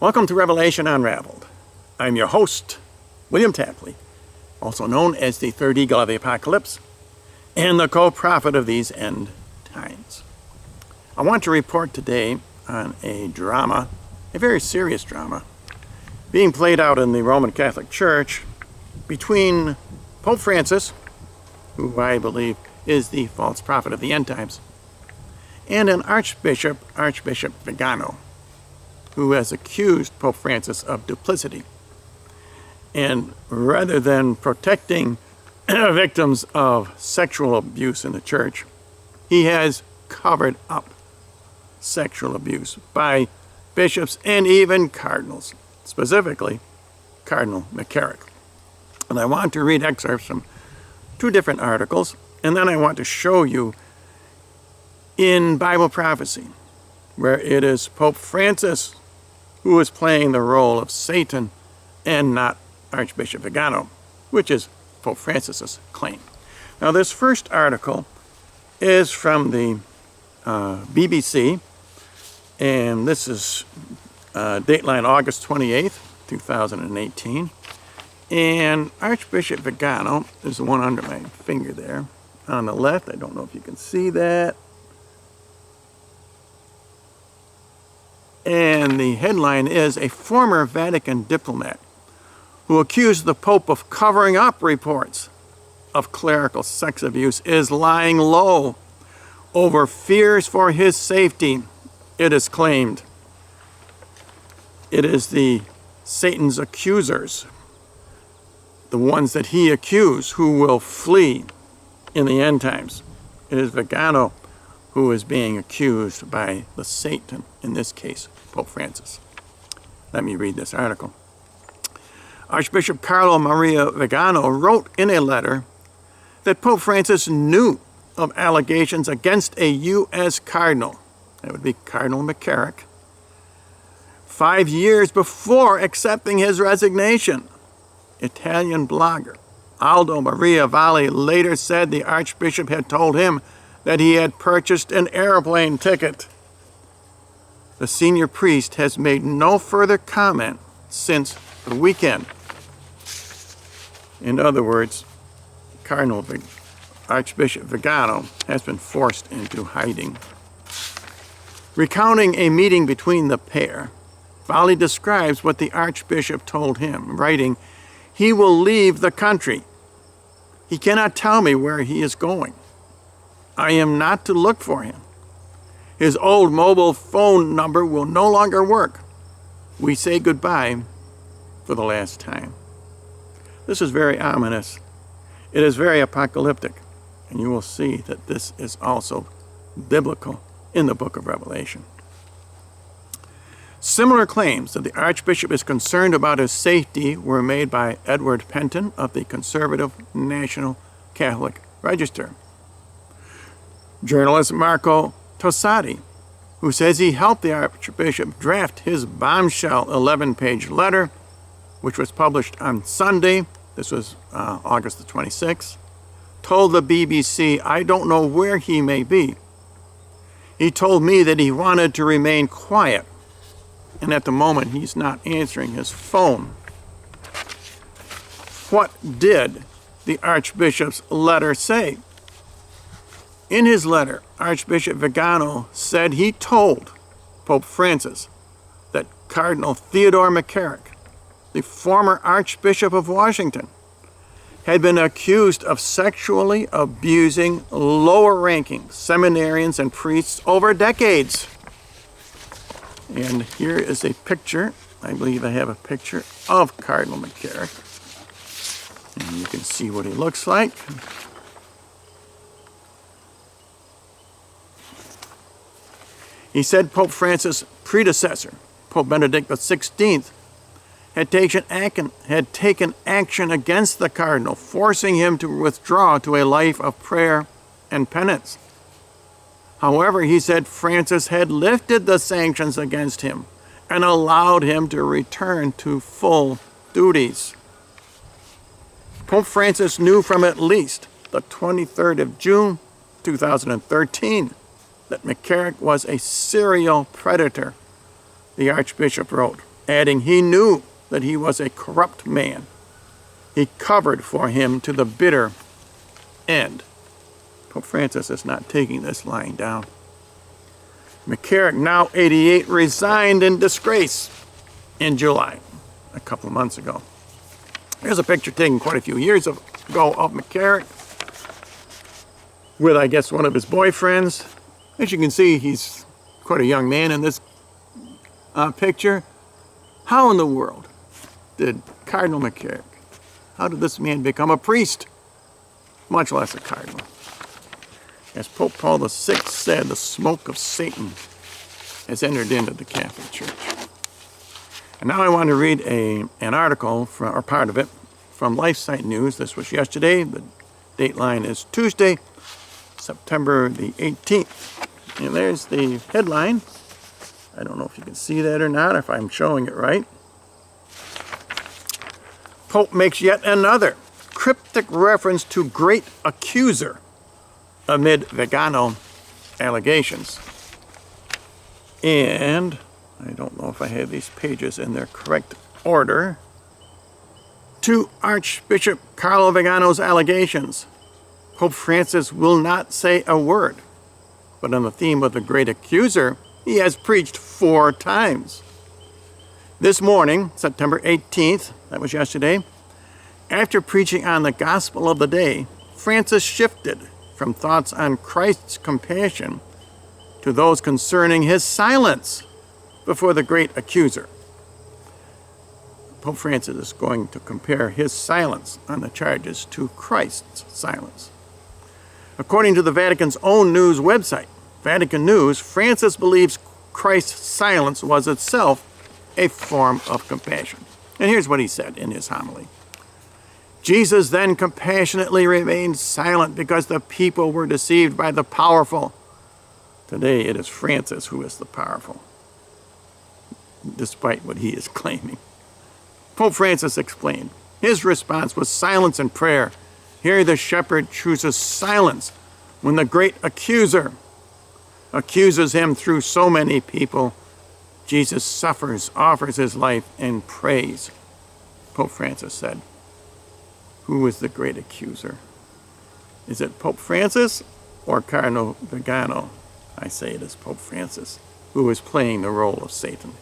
Welcome to Revelation Unraveled. I'm your host, William Tapley, also known as the third eagle of the apocalypse and the co-prophet of these end times. I want to report today on a drama, a very serious drama, being played out in the Roman Catholic Church between Pope Francis, who I believe is the false prophet of the end times, and an Archbishop Vigano, who has accused Pope Francis of duplicity. And rather than protecting victims of sexual abuse in the church, he has covered up sexual abuse by bishops and even cardinals, specifically Cardinal McCarrick. And I want to read excerpts from two different articles, and then I want to show you in Bible prophecy where it is Pope Francis who is playing the role of Satan and not Archbishop Vigano, which is Pope Francis's claim. Now, this first article is from the BBC, and this is dateline August 28th, 2018. And Archbishop Vigano is the one under my finger there on the left. I don't know if you can see that. And the headline is, a former Vatican diplomat who accused the Pope of covering up reports of clerical sex abuse is lying low over fears for his safety, it is claimed. It is the Satan's accusers, the ones that he accused, who will flee in the end times. It is Vigano who is being accused by the Satan, in this case, Pope Francis. Let me read this article. Archbishop Carlo Maria Vigano wrote in a letter that Pope Francis knew of allegations against a U.S. cardinal, that would be Cardinal McCarrick, 5 years before accepting his resignation. Italian blogger Aldo Maria Valli later said the Archbishop had told him that he had purchased an airplane ticket. The senior priest has made no further comment since the weekend. In other words, Archbishop Vigano has been forced into hiding. Recounting a meeting between the pair, Valli describes what the Archbishop told him, writing, "He will leave the country. He cannot tell me where he is going. I am not to look for him. His old mobile phone number will no longer work. We say goodbye for the last time." This is very ominous. It is very apocalyptic, and you will see that this is also biblical in the book of Revelation. Similar claims that the Archbishop is concerned about his safety were made by Edward Penton of the conservative National Catholic Register. Journalist Marco Tossati, who says he helped the Archbishop draft his bombshell 11-page letter, which was published on Sunday, this was August the 26th, told the BBC, "I don't know where he may be. He told me that he wanted to remain quiet, and at the moment he's not answering his phone." What did the Archbishop's letter say? In his letter, Archbishop Vigano said he told Pope Francis that Cardinal Theodore McCarrick, the former Archbishop of Washington, had been accused of sexually abusing lower-ranking seminarians and priests over decades. And here is a picture. I believe I have a picture of Cardinal McCarrick. And you can see what he looks like. He said Pope Francis' predecessor, Pope Benedict XVI, had taken action against the cardinal, forcing him to withdraw to a life of prayer and penance. However, he said Francis had lifted the sanctions against him and allowed him to return to full duties. Pope Francis knew from at least the 23rd of June, 2013, that McCarrick was a serial predator, the Archbishop wrote. adding he knew that he was a corrupt man. He covered for him to the bitter end. Pope Francis is not taking this lying down. McCarrick, now 88, resigned in disgrace in July, a couple of months ago. Here's a picture taken quite a few years ago of McCarrick with, I guess, one of his boyfriends. As you can see, he's quite a young man in this picture. How in the world did Cardinal McCarrick, how did this man become a priest, much less a cardinal? As Pope Paul VI said, the smoke of Satan has entered into the Catholic Church. And now I want to read an article, or part of it, from LifeSite News. This was yesterday. The date line is Tuesday, September the 18th. And there's the headline. I don't know if you can see that or not, if I'm showing it right. Pope makes yet another cryptic reference to Great Accuser amid Vigano allegations. And I don't know if I have these pages in their correct order. To Archbishop Carlo Vigano's allegations, Pope Francis will not say a word. But on the theme of the Great Accuser, he has preached 4 times. This morning, September 18th, that was yesterday, after preaching on the gospel of the day, Francis shifted from thoughts on Christ's compassion to those concerning his silence before the Great Accuser. Pope Francis is going to compare his silence on the charges to Christ's silence. According to the Vatican's own news website, Vatican News, Francis believes Christ's silence was itself a form of compassion. And here's what he said in his homily. Jesus then compassionately remained silent because the people were deceived by the powerful. Today it is Francis who is the powerful, despite what he is claiming. Pope Francis explained. His response was silence and prayer. Here the shepherd chooses silence when the great accuser accuses him through so many people. Jesus suffers, offers his life, and prays. Pope Francis said, who is the great accuser? Is it Pope Francis or Cardinal Vigano? I say it is Pope Francis, who is playing the role of Satan.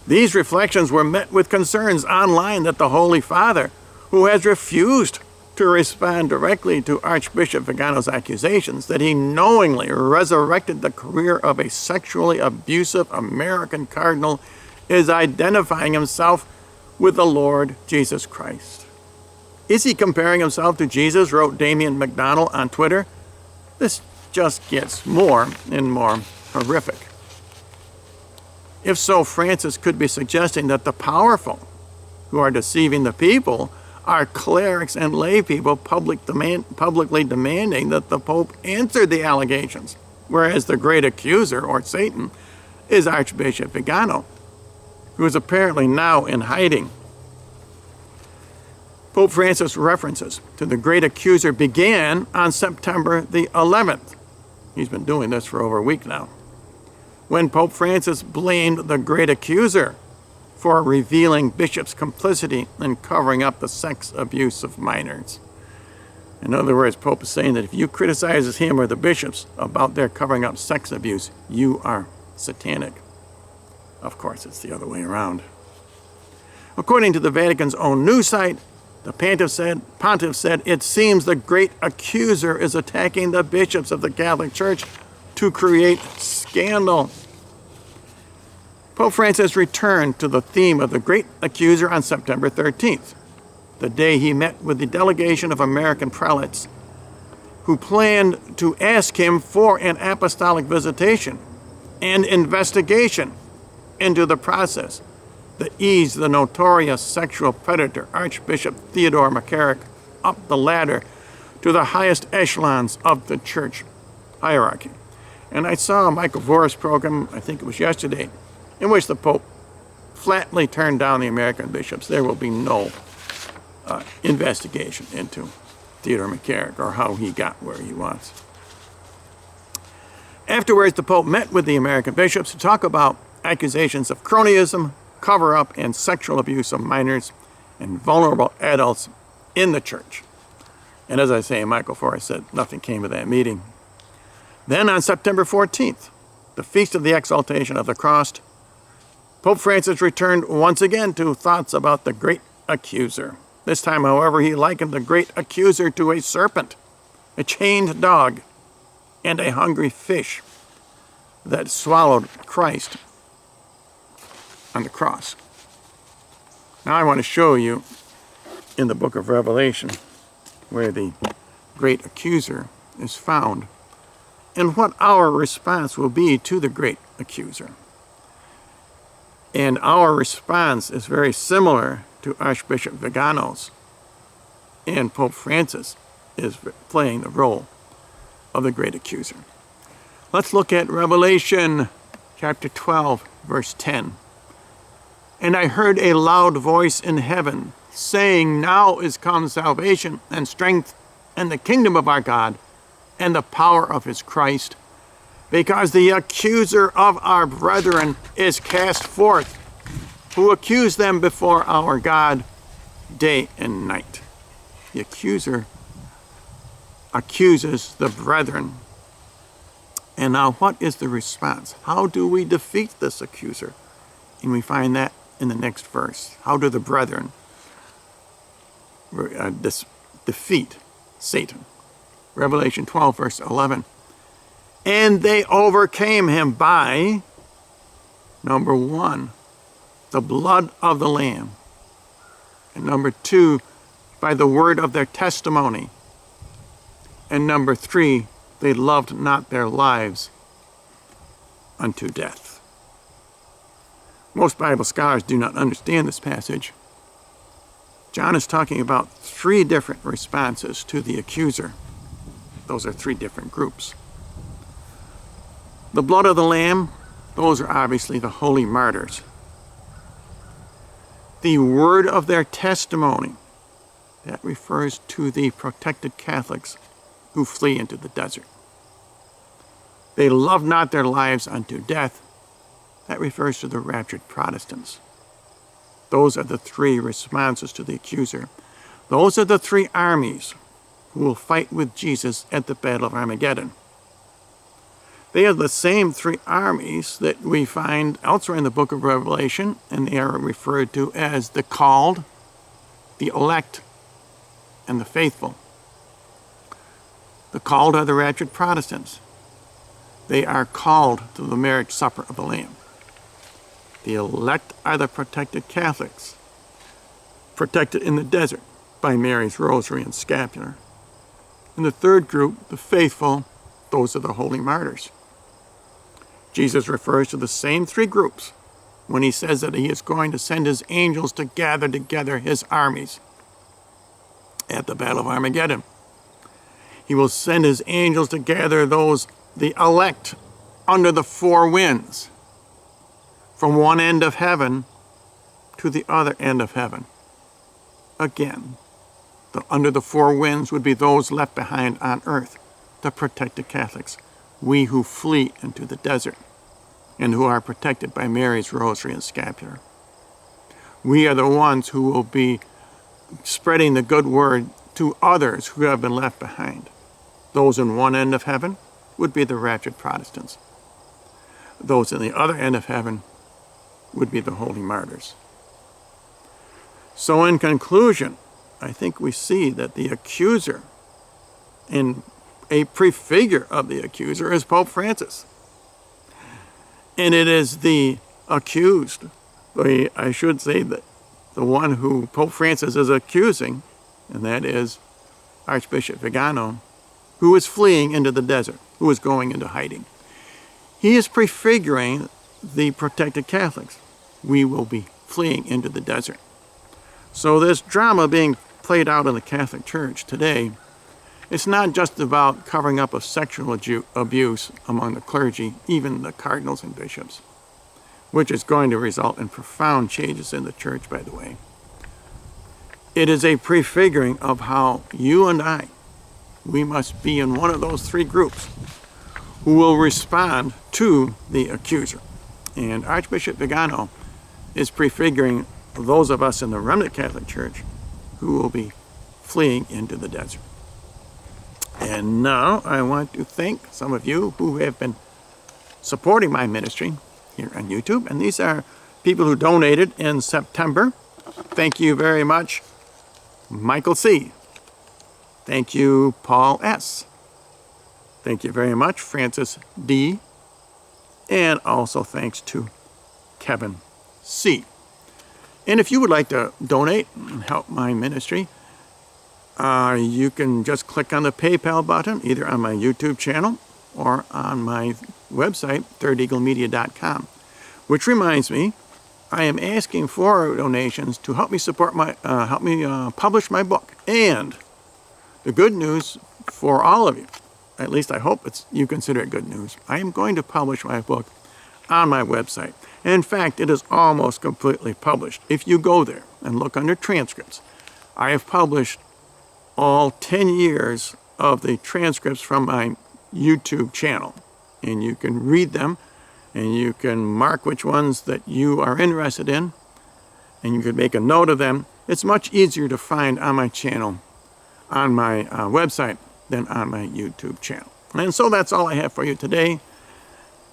These reflections were met with concerns online that the Holy Father, who has refused to respond directly to Archbishop Vigano's accusations that he knowingly resurrected the career of a sexually abusive American cardinal, is identifying himself with the Lord Jesus Christ. Is he comparing himself to Jesus, wrote Damian McDonald on Twitter? This just gets more and more horrific. If so, Francis could be suggesting that the powerful who are deceiving the people are clerics and lay people publicly demanding that the Pope answer the allegations, whereas the great accuser, or Satan, is Archbishop Vigano, who is apparently now in hiding. Pope Francis' references to the great accuser began on September the 11th. He's been doing this for over a week now, when Pope Francis blamed the great accuser for revealing bishops' complicity in covering up the sex abuse of minors. In other words, Pope is saying that if you criticize him or the bishops about their covering up sex abuse, you are satanic. Of course, it's the other way around. According to the Vatican's own news site, the pontiff said, it seems the great accuser is attacking the bishops of the Catholic Church to create scandal. Pope Francis returned to the theme of the great accuser on September 13th, the day he met with the delegation of American prelates who planned to ask him for an apostolic visitation and investigation into the process that eased the notorious sexual predator Archbishop Theodore McCarrick up the ladder to the highest echelons of the church hierarchy. And I saw a Michael Voris program, I think it was yesterday, in which the Pope flatly turned down the American bishops. There will be no investigation into Theodore McCarrick or how he got where he was. Afterwards, the Pope met with the American bishops to talk about accusations of cronyism, cover-up, and sexual abuse of minors and vulnerable adults in the church. And as I say, Michael Forrest said nothing came of that meeting. Then on September 14th, the Feast of the Exaltation of the Cross, Pope Francis returned once again to thoughts about the Great Accuser. This time, however, he likened the Great Accuser to a serpent, a chained dog, and a hungry fish that swallowed Christ on the cross. Now I want to show you in the book of Revelation where the Great Accuser is found and what our response will be to the Great Accuser. And our response is very similar to Archbishop Vigano's, and Pope Francis is playing the role of the Great Accuser. Let's look at Revelation chapter 12, verse 10. And I heard a loud voice in heaven, saying, Now is come salvation and strength and the kingdom of our God and the power of his Christ, because the accuser of our brethren is cast forth, who accused them before our God day and night. The accuser accuses the brethren. And now what is the response? How do we defeat this accuser? And we find that in the next verse. How do the brethren defeat Satan? Revelation 12, verse 11. And they overcame him by, number 1, the blood of the Lamb. And number 2, by the word of their testimony. And number 3, they loved not their lives unto death. Most Bible scholars do not understand this passage. John is talking about 3 different responses to the accuser. Those are 3 different groups. The blood of the Lamb, those are obviously the holy martyrs. The word of their testimony, that refers to the protected Catholics who flee into the desert. They love not their lives unto death, that refers to the raptured Protestants. Those are the 3 responses to the accuser. Those are the 3 armies who will fight with Jesus at the Battle of Armageddon. They are the same 3 armies that we find elsewhere in the book of Revelation, and they are referred to as the called, the elect, and the faithful. The called are the raptured Protestants. They are called to the marriage supper of the Lamb. The elect are the protected Catholics, protected in the desert by Mary's rosary and scapular. And the third group, the faithful, those are the holy martyrs. Jesus refers to the same 3 groups when he says that he is going to send his angels to gather together his armies at the Battle of Armageddon. He will send his angels to gather those, the elect, under the 4 winds, from one end of heaven to the other end of heaven. Again, under the 4 winds would be those left behind on earth, the protected Catholics, we who flee into the desert and who are protected by Mary's rosary and scapular. We are the ones who will be spreading the good word to others who have been left behind. Those in one end of heaven would be the raptured Protestants. Those in the other end of heaven would be the holy martyrs. So in conclusion, I think we see that the accuser, and a prefigure of the accuser, is Pope Francis. And it is the accused, I should say that the one who Pope Francis is accusing, and that is Archbishop Vigano, who is fleeing into the desert, who is going into hiding. He is prefiguring the protected Catholics. We will be fleeing into the desert. So this drama being played out in the Catholic Church today, it's not just about covering up of sexual abuse among the clergy, even the cardinals and bishops, which is going to result in profound changes in the church, by the way. It is a prefiguring of how you and I, we must be in one of those 3 groups who will respond to the accuser. And Archbishop Vigano is prefiguring those of us in the remnant Catholic Church who will be fleeing into the desert. And now I want to thank some of you who have been supporting my ministry here on YouTube. And these are people who donated in September. Thank you very much, Michael C. Thank you, Paul S. Thank you very much, Francis D. And also thanks to Kevin C. And if you would like to donate and help my ministry, you can just click on the PayPal button, either on my YouTube channel or on my website, thirdeaglemedia.com. Which reminds me, I am asking for donations to help me support my, publish my book. And the good news for all of you, at least I hope you consider it good news, I am going to publish my book on my website. In fact, it is almost completely published. If you go there and look under transcripts, I have published all 10 years of the transcripts from my YouTube channel. And you can read them, and you can mark which ones that you are interested in, and you can make a note of them. It's much easier to find on my channel, on my website, than on my YouTube channel. And so that's all I have for you today.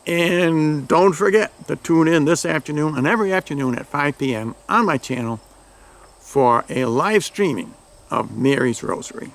And don't forget to tune in this afternoon and every afternoon at 5 p.m. on my channel for a live streaming of Mary's Rosary.